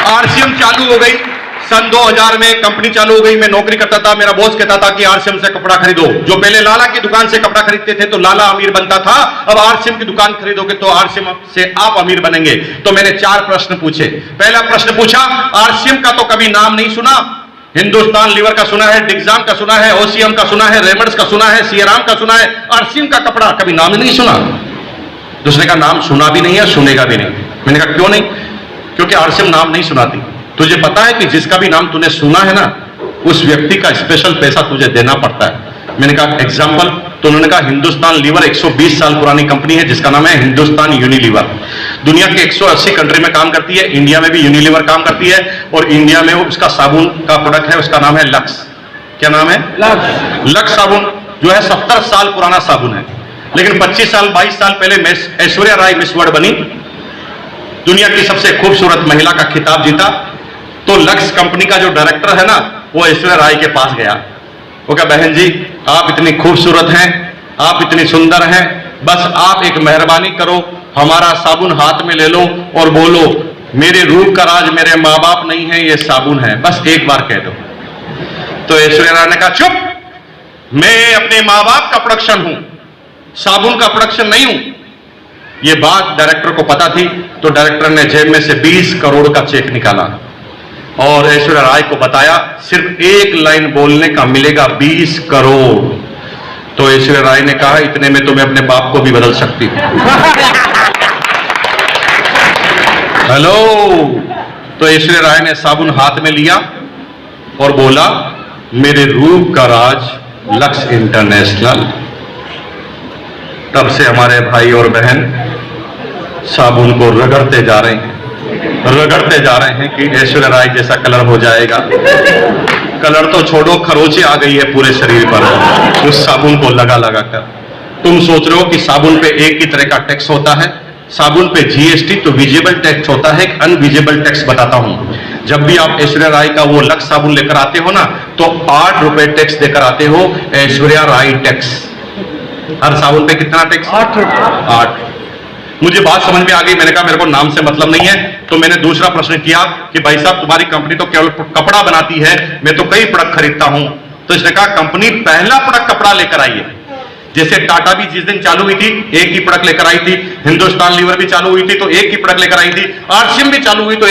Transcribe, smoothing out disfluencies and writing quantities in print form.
RCM चालू हो गई सन 2000 में, कंपनी चालू हो गई। मैं नौकरी करता था, मेरा बॉस कहता था कि आरसीएम से कपड़ा खरीदो। जो पहले लाला की दुकान से कपड़ा खरीदते थे तो लाला अमीर बनता था, अब आरसीएम की दुकान खरीदोगे तो आरसीएम से आप अमीर बनेंगे। तो मैंने 4 प्रश्न पूछे। पहला प्रश्न पूछा, आरसीएम का तो कभी नाम नहीं सुना, हिंदुस्तान लीवर का सुना है, डिक्सान का सुना है, ओसीएम का सुना है, रेमंड्स का सुना है, सियाराम का सुना है, आरसीएम का कपड़ा कभी नाम ही नहीं सुना। दूसरे का नाम सुना भी नहीं है, सुनेगा भी नहीं। मैंने कहा क्यों नहीं? क्योंकि आरसीएम नाम नहीं सुनाती। तुझे पता है कि जिसका भी नाम तूने सुना है ना, उस व्यक्ति का स्पेशल पैसा तुझे देना पड़ता है। मैंने कहा एग्जांपल, तो उन्होंने कहा हिंदुस्तान लीवर 120 साल पुरानी कंपनी है जिसका नाम है हिंदुस्तान यूनिलीवर। दुनिया के 180 कंट्री में काम करती है, इंडिया में भी यूनिलीवर काम करती है, और इंडिया में उसका साबुन का प्रोडक्ट है, उसका नाम है लक्स। क्या नाम है? लक्स साबुन, जो है 70 साल पुराना साबुन है। लेकिन 25 साल 22 साल पहले ऐश्वर्या राय मिस वर्ल्ड बनी, दुनिया की सबसे खूबसूरत महिला का खिताब जीता। तो लक्स कंपनी का जो डायरेक्टर है ना, वो ऐश्वर्या राय के पास गया। वो कहा बहन जी, आप इतनी खूबसूरत हैं, आप इतनी सुंदर हैं, बस आप एक मेहरबानी करो, हमारा साबुन हाथ में ले लो और बोलो मेरे रूप का राज मेरे माँ बाप नहीं है, ये साबुन है, बस एक बार कह दो। तो ऐश्वर्या राय ने कहा चुप, मैं अपने माँ बाप का प्रोडक्शन हूं, साबुन का प्रोडक्शन नहीं हूं। ये बात डायरेक्टर को पता थी, तो डायरेक्टर ने जेब में से 20 करोड़ का चेक निकाला और ऐश्वर्या राय को बताया सिर्फ एक लाइन बोलने का मिलेगा 20 करोड़। तो ऐश्वर्या राय ने कहा इतने में तो मैं अपने बाप को भी बदल सकती हूं। हेलो। तो ऐश्वर्या राय ने साबुन हाथ में लिया और बोला मेरे रूप का राज लक्स इंटरनेशनल। तब से हमारे भाई और बहन साबुन को रगड़ते जा रहे हैं कि ऐश्वर्या राय जैसा कलर हो जाएगा। कलर तो छोड़ो, खरोंचे आ गई है पूरे शरीर पर उस साबुन को लगा लगा कर। तुम सोच रहे हो कि साबुन पे एक ही तरह का टैक्स होता है, साबुन पे जीएसटी तो विजिबल टैक्स होता है, एक अनविजिबल टैक्स बताता हूं। जब भी आप ऐश्वर्या राय का वो लक्स साबुन लेकर आते हो ना, तो 8 रुपए टैक्स देकर आते हो, ऐश्वर्या राय टैक्स। हर साबुन पे कितना टैक्स? 8 रुपए। 8। मुझे बात समझ में आ गई। मैंने कहा मेरे को नाम से मतलब नहीं है। तो मैंने दूसरा प्रश्न किया कि भाई साहब तुम्हारी कंपनी तो केवल कपड़ा बनाती है, मैं तो कई प्रोडक्ट खरीदता हूं। तो इसने कहा कंपनी पहला प्रोडक्ट कपड़ा लेकर आई है। जैसे टाटा भी जिस दिन चालू हुई थी एक ही प्रोडक्ट लेकर आई थी, हिंदुस्तान लीवर भी चालू हुई थी तो एक ही प्रोडक्ट लेकर आई थी, आरसीएम भी चालू हुई तो